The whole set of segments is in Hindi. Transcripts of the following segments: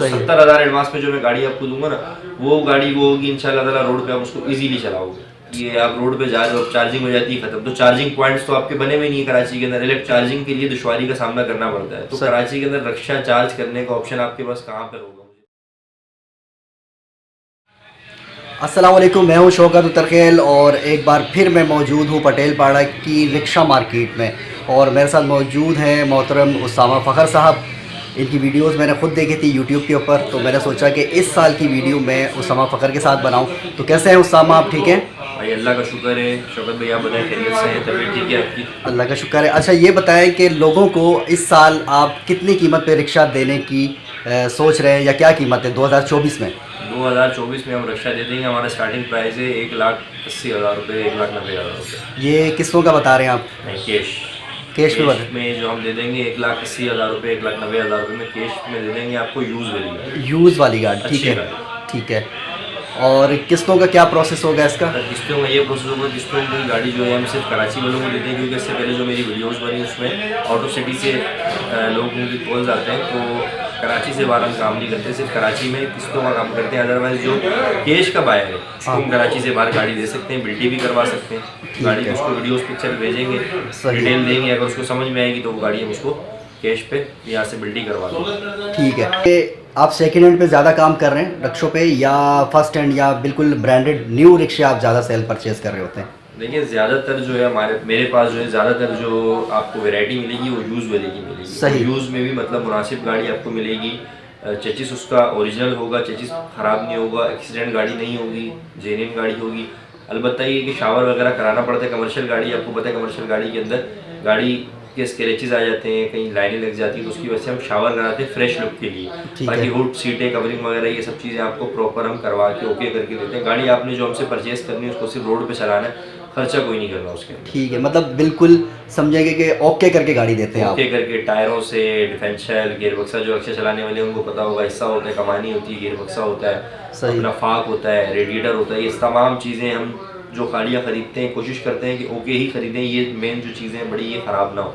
तो 70,000 एडवांस में जो मैं गाड़ी आपको दूंगा ना, वो गाड़ी वो होगी इंशाल्लाह ताला रोड पे आप उसको इजीली चलाओगे। ये आप रोड पे जा रहे हो, चार्जिंग हो जाती है खत्म, तो चार्जिंग पॉइंट्स तो आपके बने हुए नहीं है कराची के अंदर, इलेक्ट्रिक चार्जिंग के लिए दुश्वारी का सामना करना पड़ता है। तो कराची के अंदर रक्षा चार्ज करने का ऑप्शन आपके पास कहाँ पर होगा? अस्सलाम वालेकुम, मैं हूं शौकत उतरखेल और एक बार फिर मैं मौजूद हूं पटेल पाड़ा की रिक्शा मार्केट में। और मेरे साथ मौजूद हैं मोहतरम उसामा फ़खर साहब। इनकी वीडियोस मैंने ख़ुद देखी थी यूट्यूब के ऊपर, तो मैंने सोचा कि इस साल की वीडियो मैं उसामा फ़खर के साथ बनाऊं। तो कैसे हैं उसामा, आप ठीक हैं? भाई अल्लाह का शुक्र है। शौकत भाई आप बताएं, खैरियत से हैं? तबीयत ठीक है आपकी? अल्लाह का शुक्र है। अच्छा ये बताएं कि लोगों को इस साल आप कितनी कीमत पे रिक्शा देने की सोच रहे हैं, या क्या कीमत है 2024 में? 2024 में हम रक्षा दे देंगे। हमारा स्टार्टिंग प्राइस है 1,80,000 रुपये, 1,90,000 रुपये। ये किस्तों का बता रहे हैं आप? नहीं, कैश। कैश पे बता। में जो हम दे देंगे 1,80,000 रुपये, 1,90,000 रुपये में कैश में दे देंगे आपको, यूज़ वाली। यूज़ वाली गाड़ी, ठीक है ठीक है। और किस्तों का क्या प्रोसेस होगा इसका? किस्तों का ये प्रोसेस होगा, किस्तों की गाड़ी जो है हम सिर्फ कराची वालों को देते हैं, क्योंकि इससे पहले जो मेरी वीडियोस बनी उसमें आउट ऑफ सिटी से लोगों की कॉल्स आते हैं, तो कराची से बाहर हम काम नहीं करते, सिर्फ कराची में किस्तों का काम करते हैं। अदरवाइज जो कैश का बायर है उसको हम कराची से बाहर गाड़ी दे सकते हैं, बिल्टी भी करवा सकते हैं गाड़ी की, उसको वीडियोस पिक्चर भेजेंगे, डिटेल देंगे, अगर उसको समझ में आएगी तो वो गाड़ी हम उसको कैश पे यहाँ से बिल्टी करवा देंगे। ठीक है। आप सेकेंड हैंड पे ज़्यादा काम कर रहे हैं रिक्शों पे, या फर्स्ट हैंड या बिल्कुल ब्रांडेड न्यू रिक्शे आप ज़्यादा सेल परचेज़ कर रहे होते हैं? देखिए ज़्यादातर जो है मेरे पास जो है ज़्यादातर जो आपको वैरायटी मिलेगी वो यूज़ वाले की मिलेगी। सही। यूज़ में भी मतलब मुनासिब गाड़ी आपको मिलेगी, चेचिस उसका ओरिजिनल होगा, चेचिस ख़राब नहीं होगा, एक्सीडेंट गाड़ी नहीं होगी, जेन्युइन गाड़ी होगी। अलबत्ता ये कि शावर वगैरह कराना पड़ता है। कमर्शियल गाड़ी आपको पता है, कमर्शियल गाड़ी के अंदर गाड़ी के स्क्रैचेस आ जाते हैं, कहीं लाइनें लग जाती हैं, तो उसकी वजह से हम शावर कराते हैं फ्रेश लुक के लिए, ताकि हुड सीटें कवरिंग वगैरह ये सब चीज़ें आपको प्रॉपर हम करवा के ओके करके देते हैं। गाड़ी आपने जो हमसे परचेज़ करनी है उसको सिर्फ रोड पे चलाना है, खर्चा कोई नहीं करना उसके। ठीक है, मतलब बिल्कुल समझेंगे कि ओके करके गाड़ी देते हैं ओके करके, टायरों से, डिफेंशियल, गियर बक्सा, जो रक्षा चलाने वाले उनको पता होगा, हिस्सा होता है, कमानी होती है, गियर बक्सा होता है, अपना फाक होता है, रेडिएटर होता है, ये तमाम चीज़ें हम जो गाड़ियाँ खरीदते हैं कोशिश करते हैं कि ओके ही खरीदें। ये मेन जो चीज़ें हैं बड़ी, ये ख़राब ना हो।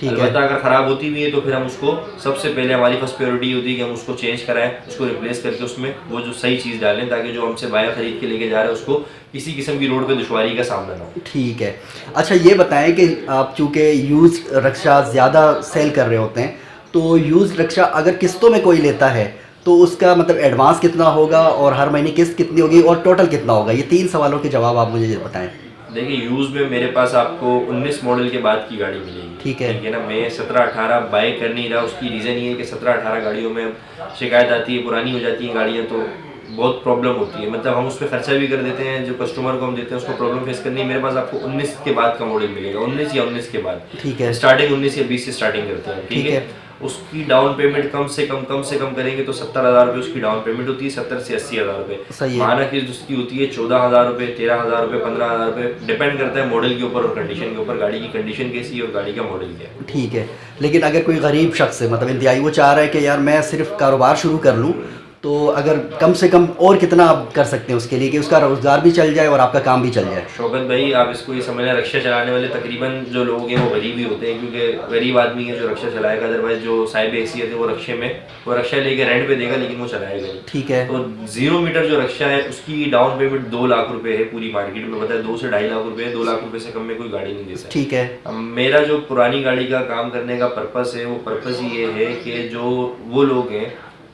अलबत्ता अगर ख़राब होती भी है तो फिर हम उसको, सबसे पहले हमारी फर्स्ट प्रायोरिटी होती है कि हम उसको चेंज कराएं, उसको रिप्लेस करके उसमें वो जो सही चीज़ डालें, ताकि जो हमसे बायर ख़रीद के लेके जा रहे हैं उसको किसी किस्म की रोड पे दुश्वारी का सामना ना हो। ठीक है। अच्छा ये बताएं कि आप चूँकि यूज़ रिक्शा ज़्यादा सेल कर रहे होते हैं, तो यूज़ रिक्शा अगर किस्तों में कोई लेता है तो उसका मतलब एडवांस कितना होगा, और हर महीने किस्त कितनी होगी, और टोटल कितना होगा? ये 3 सवालों के जवाब आप मुझे बताएं। देखिए यूज़ में मेरे पास आपको 19 मॉडल के बाद की गाड़ी मिलेगी। ठीक है ना। मैं 17-18 बाय कर नहीं रहा, उसकी रीज़न ये है कि 17-18 गाड़ियों में शिकायत आती है, पुरानी हो जाती हैं गाड़ियाँ, तो बहुत प्रॉब्लम होती है। मतलब हम उस पर खर्चा भी कर देते हैं, जो कस्टमर को हम देते हैं उसको प्रॉब्लम फेस करनी है। मेरे पास आपको 19 के बाद का मॉडल मिलेगा, 19 या 19 के बाद। ठीक है। स्टार्टिंग 19 या 20 से स्टार्टिंग करते हैं। ठीक है। उसकी डाउन पेमेंट कम से कम करेंगे तो 70,000 रुपये उसकी डाउन पेमेंट होती है, 70 से 80,000 रुपये। माना कि उसकी होती है 14,000 रुपये, 13,000 रुपये, 15,000 रुपये, डिपेंड करता है मॉडल के ऊपर और कंडीशन के ऊपर, गाड़ी की कंडीशन कैसी है और गाड़ी का मॉडल क्या है। ठीक है। लेकिन अगर कोई गरीब शख्स है, मतलब इंतहाई, वो चाह रहा है कि यार मैं सिर्फ कारोबार शुरू कर लूँ, तो अगर कम से कम और कितना आप कर सकते हैं उसके लिए कि उसका रोज़गार भी चल जाए और आपका काम भी चल जाए? शौकत भाई आप इसको ये समझना, रक्षा चलाने वाले तकरीबन जो लोग हैं वो गरीब ही होते हैं, क्योंकि गरीब आदमी है जो रक्षा चलाएगा। अदरवाइज जो साहिब हैसियत है वो रक्षा लेके रेंट पे देगा, लेकिन वो चलाएगा नहीं। ठीक है। तो 0 मीटर जो रक्षा है उसकी डाउन पेमेंट 2 लाख रुपए है पूरी मार्केट में, बताया 2 से 2.5 लाख रुपए, 2 लाख रुपए से कम में कोई गाड़ी नहीं देता। ठीक है। मेरा जो पुरानी गाड़ी का काम करने का पर्पस है, वो पर्पस ही ये है कि जो वो लोग हैं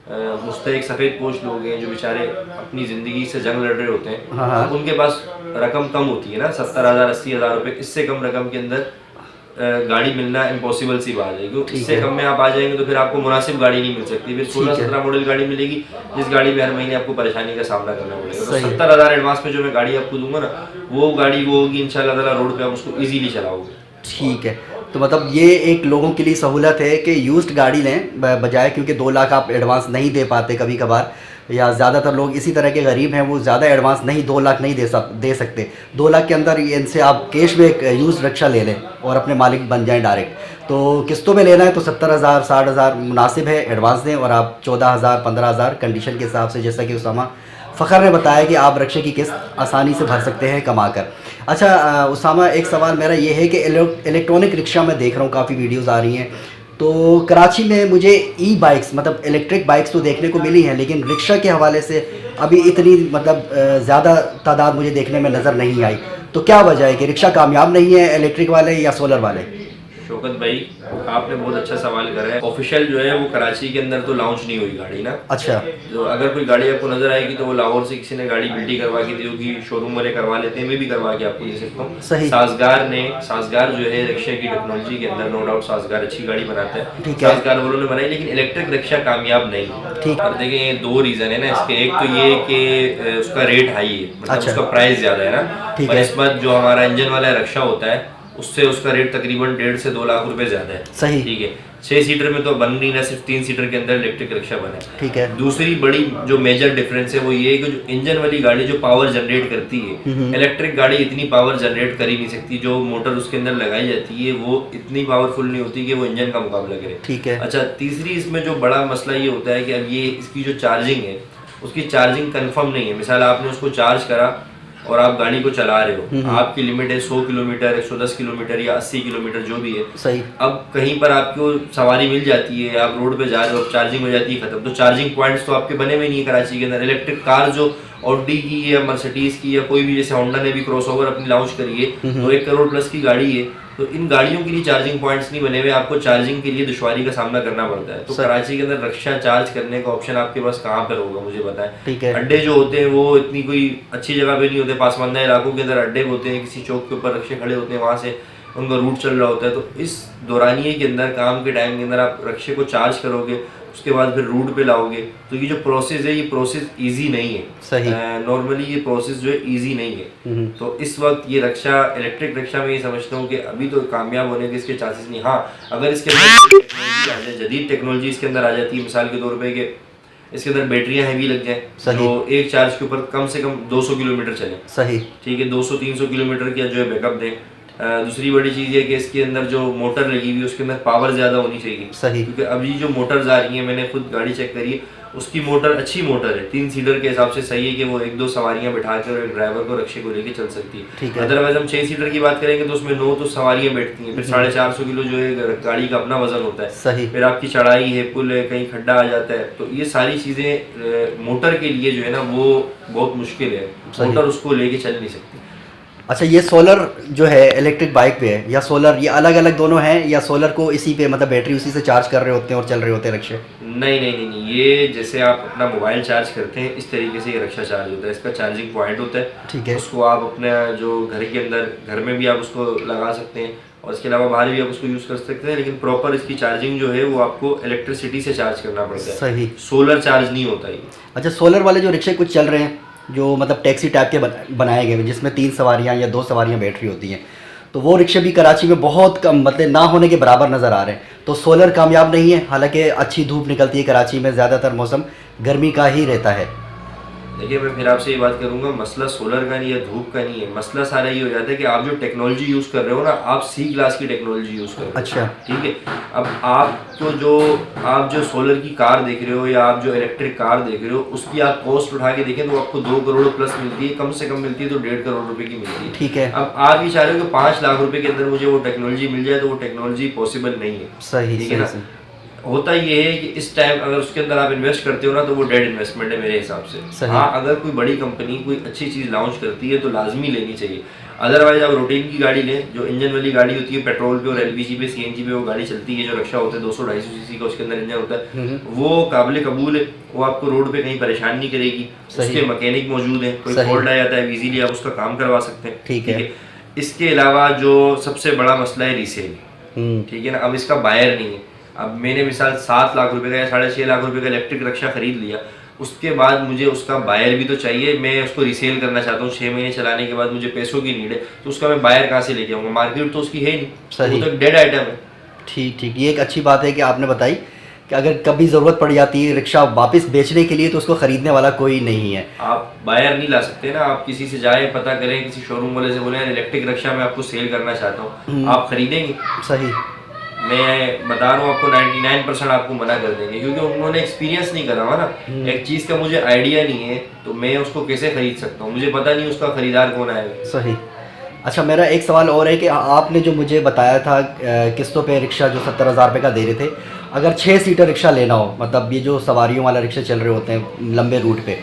मुस्तहिक सफ़ेद पोश लोग हैं जो बेचारे अपनी ज़िंदगी से जंग लड़ रहे होते हैं, हाँ। उनके पास रकम कम होती है ना, 70,000 80,000 रुपये, इससे कम रकम के अंदर गाड़ी मिलना इम्पॉसिबल सी बात है, क्योंकि इससे कम में आप आ जाएंगे तो फिर आपको मुनासिब गाड़ी नहीं मिल सकती। फिर 16-17 मॉडल गाड़ी मिलेगी, जिस गाड़ी में हर महीने आपको परेशानी का सामना करना पड़ेगा। तो 70,000 एडवांस में जो मैं गाड़ी आपको दूंगा ना, वो गाड़ी वो होगी इंशाल्लाह ताला रोड पे आप उसको ईजीली चलाओगे। ठीक है। तो मतलब ये एक लोगों के लिए सहूलत है कि यूज्ड गाड़ी लें बजाय, क्योंकि 2 लाख आप एडवांस नहीं दे पाते कभी कभार, या ज़्यादातर लोग इसी तरह के गरीब हैं, वो ज़्यादा एडवांस नहीं 2 लाख नहीं दे सकते। 2 लाख के अंदर इनसे आप कैश में एक यूज़ रिक्शा ले लें और अपने मालिक बन जाएं डायरेक्ट। तो किस्तों में लेना है तो 70,000 60,000 मुनासिब है, एडवांस दें, और आप 14,000 15,000 कंडीशन के हिसाब से, जैसा कि उसामा फ़खर ने बताया कि आप रिक्शे की किस्त आसानी से भर सकते हैं कमा कर। अच्छा उसामा, एक सवाल मेरा ये है कि इलेक्ट्रॉनिक रिक्शा मैं देख रहा हूँ काफ़ी वीडियोज़ आ रही हैं, तो कराची में मुझे ई बाइक्स मतलब इलेक्ट्रिक बाइक्स तो देखने को मिली हैं, लेकिन रिक्शा के हवाले से अभी इतनी मतलब ज़्यादा तादाद मुझे देखने में नज़र नहीं आई। तो क्या वजह है कि रिक्शा कामयाब नहीं है इलेक्ट्रिक वाले या सोलर वाले? शौकत भाई, आपने बहुत अच्छा सवाल करा है। ऑफिशियल जो है वो कराची के अंदर तो लॉन्च नहीं हुई गाड़ी ना। अच्छा। जो अगर कोई गाड़ी आपको नजर आएगी तो वो लाहौर से किसी ने गाड़ी बिल्टी करवा के दी होगी, शोरूम वाले करवा लेते हैं, मैं भी करवा के आपको दे सकता हूँ। सही। साजगार जो है रिक्शे की टेक्नोलॉजी के अंदर नो डाउट साजगार अच्छी गाड़ी बनाता है, साजगार वालों ने बनाई, लेकिन इलेक्ट्रिक रिक्शा कामयाब नहीं। ठीक। और देखें दो रीजन है ना इसके, एक तो ये कि उसका रेट हाई है, मतलब अच्छा। उसका प्राइस ज्यादा है ना। ठीक और है। इस बात जो हमारा इंजन वाला रिक्शा होता है उससे उसका रेट तकरीबन 1.5 से 2 लाख रुपए ज्यादा है। सही। ठीक है, 6 सीटर में तो बन नहीं ना, सिर्फ 3 सीटर के अंदर इलेक्ट्रिक रिक्शा बना है। ठीक है। दूसरी बड़ी जो मेजर डिफरेंस है वो ये है कि जो इंजन वाली गाड़ी जो पावर जनरेट करती है, इलेक्ट्रिक गाड़ी इतनी पावर जनरेट कर ही नहीं सकती। जो मोटर उसके अंदर लगाई जाती है वो इतनी पावरफुल नहीं होती कि वो इंजन का मुकाबला करे। ठीक है। अच्छा, तीसरी इसमें जो बड़ा मसला ये होता है कि अब ये इसकी जो चार्जिंग है उसकी चार्जिंग कंफर्म नहीं है। मिसाल आपने उसको चार्ज करा और आप गाड़ी को चला रहे हो, आपकी लिमिट है 100 किलोमीटर, 110 किलोमीटर या 80 किलोमीटर जो भी है। सही। अब कहीं पर आपको सवारी मिल जाती है, आप रोड पे जा रहे हो, चार्जिंग हो जाती है खत्म, तो चार्जिंग पॉइंट्स तो आपके बने हुए नहीं है कराची के अंदर। इलेक्ट्रिक कार जो ऑडी की या मर्सिडीज की या कोई भी, जैसे होंडा ने भी क्रॉसओवर अपनी लॉन्च करी है, तो 1 करोड़ प्लस की गाड़ी है, तो इन गाड़ियों के लिए चार्जिंग पॉइंट्स नहीं बने हुए, आपको चार्जिंग के लिए दुश्वारी का सामना करना पड़ता है। तो कराची के अंदर रिक्शा चार्ज करने का ऑप्शन आपके पास कहाँ पर होगा, मुझे बताएं। ठीक है। अड्डे जो होते हैं वो इतनी कोई अच्छी जगह पे नहीं होते, पासमानदा इलाकों के अंदर अड्डे होते हैं, किसी चौक के ऊपर रिक्शे खड़े होते हैं, वहाँ से उनका रूट चल रहा होता है। तो इस दौरानिए के अंदर, काम के टाइम के अंदर आप रिक्शे को चार्ज करोगे, उसके बाद फिर रूट पे लाओगे, तो ये जो प्रोसेस है ये प्रोसेस इजी नहीं है। सही। नॉर्मली ये प्रोसेस जो है इजी नहीं है। तो इस वक्त ये रिक्शा, इलेक्ट्रिक रिक्शा में ये समझता हूँ कि अभी तो कामयाब होने के इसके चांसेस नहीं। हाँ, अगर इसके अंदर टेक्नोलॉजी आ जाए, जदीद टेक्नोलॉजी इसके अंदर आ जाती है, मिसाल के तौर पे कि इसके अंदर बैटरियां हैवी लग जाए, जो एक चार्ज के ऊपर कम से कम 200 किलोमीटर चले। सही। ठीक है, 200-300 किलोमीटर का जो है बैकअप दें। दूसरी बड़ी चीज़ है कि इसके अंदर जो मोटर लगी हुई है उसके अंदर पावर ज़्यादा होनी चाहिए। सही। क्योंकि अभी जो मोटर्स आ रही हैं, मैंने खुद गाड़ी चेक करी है, उसकी मोटर अच्छी मोटर है, 3 सीटर के हिसाब से सही है कि वो 1-2 सवारियां बिठा के और एक ड्राइवर को रिक्शे को लेके चल सकती है। अदरवाइज हम 6 सीटर की बात करेंगे तो उसमें 9 तो सवारियां बैठती हैं, फिर 450 किलो जो है गाड़ी का अपना वजन होता है। सही। फिर आपकी चढ़ाई है, पुल है, कहीं खड्डा आ जाता है, तो ये सारी चीज़ें मोटर के लिए जो है ना वो बहुत मुश्किल है, मोटर उसको लेके चल नहीं सकती। अच्छा, ये सोलर जो है इलेक्ट्रिक बाइक पे है या सोलर, ये अलग अलग दोनों हैं या सोलर को इसी पे मतलब बैटरी उसी से चार्ज कर रहे होते हैं और चल रहे होते हैं रिक्शे? नहीं, ये जैसे आप अपना मोबाइल चार्ज करते हैं इस तरीके से ये रिक्शा चार्ज होता है। इसका चार्जिंग पॉइंट होता है। ठीक है। उसको आप अपना जो घर के अंदर, घर में भी आप उसको लगा सकते हैं और इसके अलावा बाहर भी आप उसको यूज़ कर सकते हैं, लेकिन प्रॉपर इसकी चार्जिंग जो है वो आपको इलेक्ट्रिसिटी से चार्ज करना पड़ता है। सही। सोलर चार्ज नहीं होता ये। अच्छा, सोलर वाले जो रिक्शे कुछ चल रहे हैं जो मतलब टैक्सी टाइप के बनाए गए हैं जिसमें 3 सवारियां या 2 सवारियां बैटरी होती हैं, तो वो रिक्शे भी कराची में बहुत कम, मतलब ना होने के बराबर नज़र आ रहे हैं। तो सोलर कामयाब नहीं है, हालांकि अच्छी धूप निकलती है कराची में, ज़्यादातर मौसम गर्मी का ही रहता है। देखिए, मैं फिर आपसे ये बात करूंगा, मसला सोलर का नहीं है, धूप का नहीं है, मसला सारा ये हो जाता है कि आप जो टेक्नोलॉजी यूज़ कर रहे हो ना, आप C क्लास की टेक्नोलॉजी यूज़ कर रहे हो। अच्छा। ठीक है, अब आप जो सोलर की कार देख रहे हो या आप जो इलेक्ट्रिक कार देख रहे हो, उसकी आप कॉस्ट उठा के देखें तो आपको 2 करोड़ प्लस मिलती है, कम से कम मिलती है तो 1.5 करोड़ रुपए की मिलती है। ठीक है। अब आप ये चाह रहे हो कि 5 लाख रुपए के अंदर मुझे वो टेक्नोलॉजी मिल जाए, तो वो टेक्नोलॉजी पॉसिबल नहीं है। सही। ठीक है ना। होता ये है कि इस टाइम अगर उसके अंदर आप इन्वेस्ट करते हो ना तो वो डेड इन्वेस्टमेंट है मेरे हिसाब से। हाँ, अगर कोई बड़ी कंपनी कोई अच्छी चीज़ लॉन्च करती है तो लाजमी लेनी चाहिए। अदरवाइज आप रूटीन की गाड़ी लें, जो इंजन वाली गाड़ी होती है, पेट्रोल पे और LPG पे, CNG पे वो गाड़ी चलती है, जो रिक्शा होता है 200-250 सीसी का उसके अंदर इंजन होता है, वो काबिल कबूल है, वो आपको रोड पे कहीं परेशान नहीं करेगी, उसके मैकेनिक मौजूद है, कोई फॉल्ट आ जाता है इजीली आप उसका काम करवा सकते हैं। ठीक है। इसके अलावा जो सबसे बड़ा मसला है रीसेल। ठीक है ना। अब इसका बायर नहीं है। अब मैंने मिसाल 7 लाख रुपए का या 6.5 लाख रुपए का इलेक्ट्रिक रिक्शा खरीद लिया, उसके बाद मुझे उसका बायर भी तो चाहिए, मैं उसको रीसेल करना चाहता हूँ, 6 महीने चलाने के बाद मुझे पैसों की नीड है, तो उसका मैं बायर कहाँ से लेके आऊँगा, मार्केट तो उसकी है नहीं। सही। वो तो डेड आइटम है। ठीक, ये एक अच्छी बात है कि आपने बताई कि अगर कभी ज़रूरत पड़ जाती है रिक्शा वापस बेचने के लिए तो उसको ख़रीदने वाला कोई नहीं है, आप बायर नहीं ला सकते ना। आप किसी से जाए, पता करें, किसी शोरूम वाले से बोले इलेक्ट्रिक रिक्शा मैं आपको सेल करना चाहता हूँ, आप खरीदेंगे? सही। मैं बता रहा हूँ आपको 99% आपको मना कर देंगे, क्योंकि उन्होंने एक्सपीरियंस नहीं करा हुआ ना। एक चीज़ का मुझे आइडिया नहीं है तो मैं उसको कैसे खरीद सकता हूँ, मुझे पता नहीं उसका खरीदार कौन आएगा। सही। अच्छा, मेरा एक सवाल और है कि आपने जो मुझे बताया था किस्तों पे रिक्शा जो 70,000 रुपये का दे रहे थे, अगर 6 सीटर रिक्शा लेना हो, मतलब ये जो सवारियों वाला रिक्शा चल रहे होते हैं लंबे रूट पे,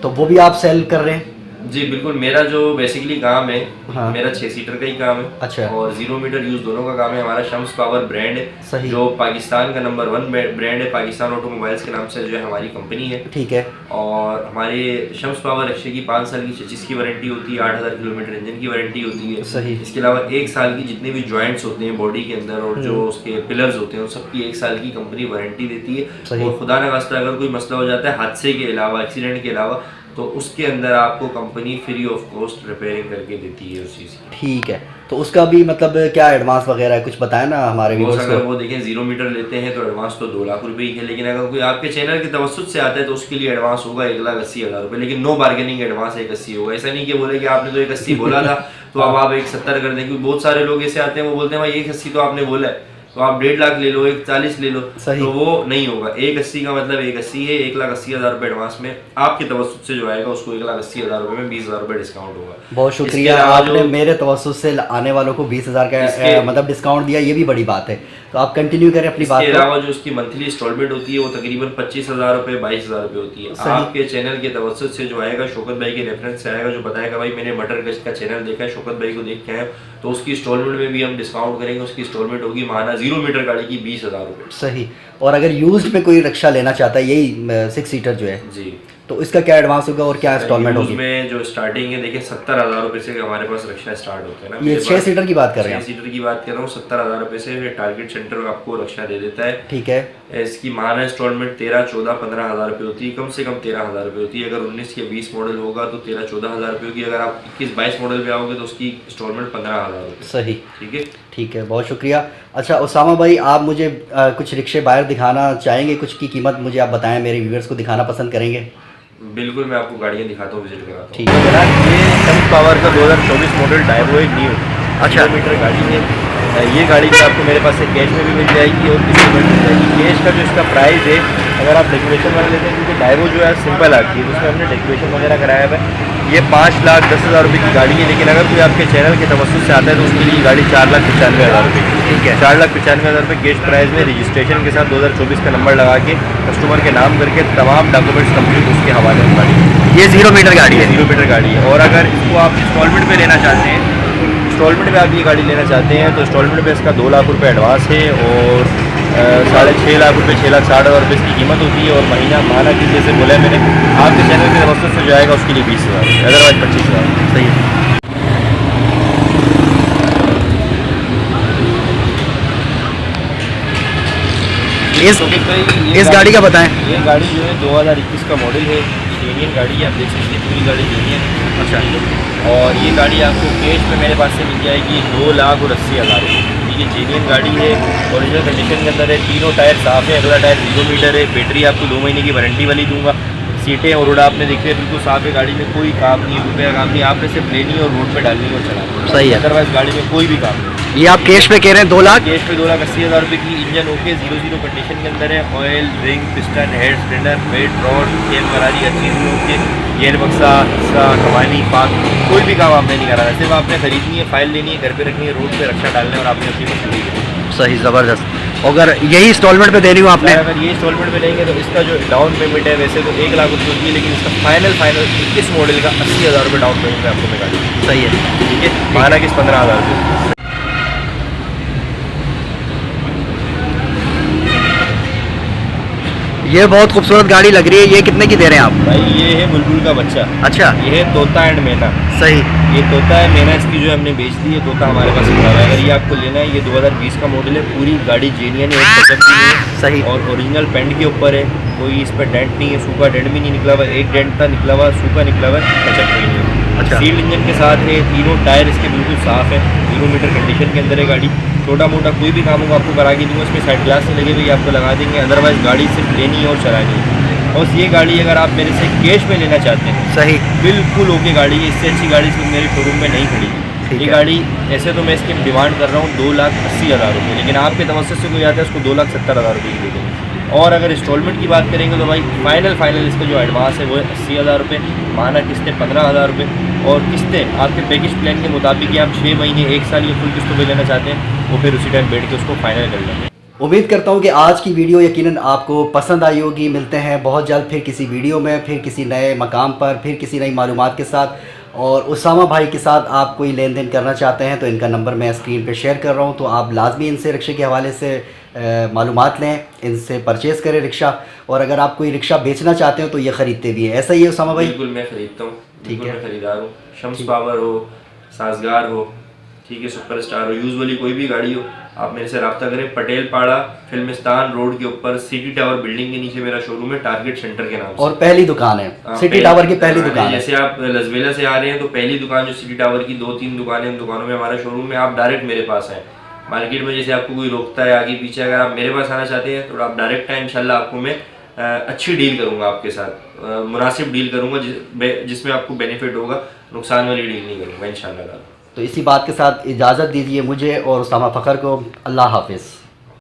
तो वो भी आप सेल कर रहे हैं? जी बिल्कुल, मेरा जो बेसिकली काम है, हाँ। मेरा 6 सीटर का ही काम है। अच्छा। और 0 मीटर यूज दोनों का काम है। हमारा शम्स पावर ब्रांड है, सही। जो पाकिस्तान का नंबर 1 ब्रांड है, पाकिस्तान ऑटोमोबाइल्स के नाम से जो है हमारी कंपनी है। ठीक है। और हमारे शम्स पावर रिक्शे की 5 साल की चेसिस की वारंटी होती है, 8,000 किलोमीटर इंजन की वारंटी होती है। सही। इसके अलावा 1 साल की जितने भी जॉइंट्स होते हैं बॉडी के अंदर और जो उसके पिलर्स होते हैं उन सबकी 1 साल की कंपनी वारंटी देती है। और खुदा न खास्ता अगर कोई मसला हो जाता है हादसे के अलावा, एक्सीडेंट के अलावा, तो उसके अंदर आपको company free of cost repairing करके देती है उस चीज़ की। ठीक है, तो उसका भी मतलब क्या एडवांस वगैरह कुछ बताया ना हमारे व्यूअर्स को? अगर वो देखें 0 मीटर लेते हैं तो एडवांस तो 2 लाख रुपए ही है, लेकिन अगर कोई आपके चैनल के तवज्जुद से आता है तो उसके लिए एडवांस होगा 1,80,000 रुपये, लेकिन नो बार्गेनिंग, एडवांस 1,80 होगा। ऐसा नहीं कि बोले कि आपने तो 1,80 बोला था तो अब आप 1,70 कर दें, क्योंकि बहुत सारे लोग ऐसे आते हैं वो बोलते हैं भाई 1,80 तो आपने बोला है तो आप 1.5 लाख ले लो, 1,40 ले लो, तो वो नहीं होगा। 1,80 का मतलब 1,80 है। 1,80,000 रुपये एडवांस में आपके तवज्जुद से जो आएगा उसको 1,80,000 रुपये में 20,000 रुपये डिस्काउंट होगा। बहुत शुक्रिया, आपने मेरे तवज्जुद से आने वालों को 20,000 का मतलब डिस्काउंट दिया, ये भी बड़ी बात है। तो आप कंटिन्यू करें अपनी बात। इसके अलावा जो उसकी मंथली इंस्टॉलमेंट होती है वो तकरीबन 25,000 रुपये, 22,000 रुपये होती है। आपके चैनल के तवज्जुद से जो आएगा, शौकत भाई के रेफरेंस से आएगा, जो बताएगा भाई मैंने मटर गश्त का चैनल देखा है, शौकत भाई को देख के आए, तो उसकी इंस्टॉलमेंट में भी हम डिस्काउंट करेंगे। उसकी इंस्टॉलमेंट होगी माना 0 मीटर गाड़ी की 20,000 रुपये। सही। और अगर यूज्ड में कोई रिक्शा लेना चाहता है, यही 6 सीटर जो है जी, तो इसका क्या एडवांस होगा और क्या इंस्टॉलमेंट होगी? में जो स्टार्टिंग है देखिए 70,000 रुपये से हमारे पास रिक्शा स्टार्ट होते हैं ना। ये 6 सीटर की बात कर रहे हैं? 6 सीटर की बात कर रहा हूँ। 70,000 रुपये से टारगेट सेंटर आपको रिक्शा दे देता है। ठीक है। इसकी माना इंस्टॉलमेंट 13, 14, 15,000 रुपये होती है, कम से कम 13,000 रुपये होती है। अगर 19 या 20 मॉडल होगा तो 13, 14,000 रुपये होगी। अगर आप 21, 22 मॉडल पे आओगे तो उसकी इंस्टॉलमेंट 15,000 रुपये। सही। ठीक है, ठीक है, बहुत शुक्रिया। अच्छा उसामा भाई, आप मुझे कुछ रिक्शे बाहर दिखाना चाहेंगे? कुछ की कीमत मुझे आप बताएं, मेरे व्यूअर्स को दिखाना पसंद करेंगे? बिल्कुल, मैं आपको गाड़ियाँ दिखाता हूँ, विजिट कराता हूँ। ठीक है जनाब, ये शम्स पावर का 2024 मॉडल डाइवो है, न्यू। अच्छा। मीटर गाड़ी है। ये गाड़ी भी आपको मेरे पास से कैश में भी मिल जाएगी और किसी में मिल जाएगी। कैश का जो इसका प्राइस है, अगर आप डेकोरेशन वाला लेते हैं, क्योंकि डाइवो जो है सिंपल आती है, उसमें हमने डेकोरेशन वगैरह कराया हुआ है। ये 5,10,000 रुपये की गाड़ी है, लेकिन अगर कोई आपके चैनल के तवज्जुद से आता है तो उसके लिए गाड़ी 4,95,000 रुपये की। ठीक है, 4,95,000 रुपये कैश प्राइस में रजिस्ट्रेशन के साथ 2024 का नंबर लगा के कस्टमर के नाम करके तमाम डॉक्यूमेंट्स कंप्लीट उसके हवाले में गाड़ी। ये 0 मीटर गाड़ी है? 0 मीटर गाड़ी है। और अगर इसको आप इंस्टॉलमेंट पे लेना चाहते हैं, इंस्टॉलमेंट में आप ये गाड़ी लेना चाहते हैं तो इंस्टॉलमेंट पे इसका 2 लाख रुपये एडवांस है और 6.5 लाख रुपये, 6,60,000 रुपये इसकी कीमत होती है। और महीना माना कि जैसे बोला मैंने, आपके चैनल के तवज्जुद से जो आएगा उसके लिए 20,000, अदरवाइज 25,000। सही है। इस गाड़ी का बताएं। ये गाड़ी जो है 2021 का मॉडल है, जेन्युइन गाड़ी है, आप देख सकते हैं पूरी गाड़ी जेन्युइन है। अच्छा। और ये गाड़ी आपको कैश में मेरे पास से मिल जाएगी 2,80,000 रुपये। ये जेन्युइन गाड़ी है, ओरिजिनल कंडीशन के अंदर है, तीनों टायर साफ है, अगला टायर 0 मीटर है, बैटरी आपको 2 महीने की वारंटी वाली दूंगा। सीटें और रोड आपने देखते हैं बिल्कुल साफ है, गाड़ी में कोई काम नहीं, रुपये का काम नहीं, आपने सिर्फ लेनी और रोड पे डालनी और चलानी। सही है। अदरवाइज गाड़ी में कोई भी काम नहीं। ये आप कैश पे कह रहे हैं 2 लाख? कैश पे 2,80,000 रुपये की। इंजन ओके 0 कंडीशन के अंदर है। Oil, ring, piston, head, cylinder, weight, rod, chain, करारी, हर चीज़ ओके। गेयर बक्सा, कमानी, पाक, कोई भी काम आपने नहीं कराना, सिर्फ आपने खरीदनी है, फाइल लेनी है, घर पे रखनी है, रोड पे रक्षा डालना है और आपने अपनी मशीनरी करनी है। सही, ज़बरदस्त। अगर यही इंस्टॉलमेंट पे देनी हो आपने? अगर ये इंस्टॉलमेंट पे लेंगे तो इसका जो डाउन पेमेंट है वैसे तो 1 लाख रुपये होती है, लेकिन इसका फाइनल 21 मॉडल का 80,000 रुपये डाउन पेमेंट में आपको मैं गाड़ी। सही है। ठीक है, माना कि 15,000 रुपये। ये बहुत खूबसूरत गाड़ी लग रही है, ये कितने की दे रहे हैं आप? भाई ये है बुलबुल का बच्चा। अच्छा। ये है तोता एंड मैना। सही। ये तोता है, मैना इसकी जो हमने बेच दी है, तोता हमारे पास खड़ा है। अगर ये आपको लेना है, ये 2020 का मॉडल है, पूरी गाड़ी जेन्युइन है, एक टचअप भी है। सही। और ओरिजिनल पेंट के ऊपर है, कोई इस पर डेंट नहीं है, सूखा डेंट भी नहीं निकला हुआ, एक डेंट था निकला हुआ, सूखा निकला हुआ, टचअप नहीं है। अच्छा। सील्ड इंजन के साथ है, तीनों टायर इसके बिल्कुल साफ है, 0 मीटर कंडीशन के अंदर है गाड़ी। छोटा मोटा कोई भी काम होगा आपको करा के दूँगा, इसमें साइड ग्लास नहीं लगे हुए आपको लगा देंगे, अदरवाइज गाड़ी सिर्फ लेनी है और चलानी है। और ये गाड़ी अगर आप मेरे से कैश में लेना चाहते हैं, सही, बिल्कुल ओके गाड़ी है, इससे अच्छी गाड़ी सिर्फ मेरे शोरूम में नहीं खड़ी। ये गाड़ी ऐसे तो मैं इसकी डिमांड कर रहा हूँ 2,80,000 रुपये, लेकिन आपके तवज्जुद से कोई आता है उसको 2,70,000 रुपये की दे देंगे। और अगर इंस्टॉलमेंट की बात करेंगे तो भाई फाइनल इसका जो एडवांस है वो है 80,000 रुपये, माना किस्तें 15,000 रुपये, और किस्तें आपके पैकेज प्लान के मुताबिक कि आप 6 महीने 1 साल या फुल किस्तों पे लेना चाहते हैं, वो फिर उसी टाइम बैठ के उसको फाइनल कर लेंगे। उम्मीद करता हूँ कि आज की वीडियो यकीनन आपको पसंद आई होगी। मिलते हैं बहुत जल्द फिर किसी वीडियो में, फिर किसी नए मकाम पर, फिर किसी नई मालूमात के साथ। और उसामा भाई के साथ आप कोई लेन देन करना चाहते हैं तो इनका नंबर मैं स्क्रीन पे शेयर कर रहा हूँ, तो आप लाजमी इनसे रिक्शे के हवाले से मालूमात लें, इनसे परचेज़ करें रिक्शा। और अगर आप कोई रिक्शा बेचना चाहते हो तो ये ख़रीदते भी हैं, ऐसा ही है उसामा भाई? बिल्कुल मैं ख़रीदता हूँ, ठीक है, मैं ख़रीदार हूँ। शम्स पावर हो, साजगार हो, ठीक है, सुपर स्टार हो, यूज़ वाली कोई भी गाड़ी हो, आप मेरे से रब्ता करें। पटेल पाड़ा फिल्मिस्तान रोड के ऊपर सिटी टावर बिल्डिंग के नीचे मेरा शोरूम है, टारगेट सेंटर के नाम से। और पहली दुकान है सिटी टावर की, पहली दुकान है। जैसे आप लसबेला से आ रहे हैं तो पहली दुकान जो सिटी टावर की, 2-3 दुकानें, उन दुकानों में हमारा शोरूम है। आप डायरेक्ट मेरे पास आए। मार्केट में जैसे आपको कोई रोकता है आगे पीछे, अगर आप मेरे पास आना चाहते हैं तो आप डायरेक्ट आए, इंशाल्लाह आपको मैं अच्छी डील करूंगा, आपके साथ मुनासिब डील करूंगा, जिसमें आपको बेनिफिट होगा, नुकसान वाली डील नहीं करूंगा इंशाल्लाह। तो इसी बात के साथ इजाज़त दीजिए मुझे और उसामा फ़खर को। अल्लाह हाफिज़।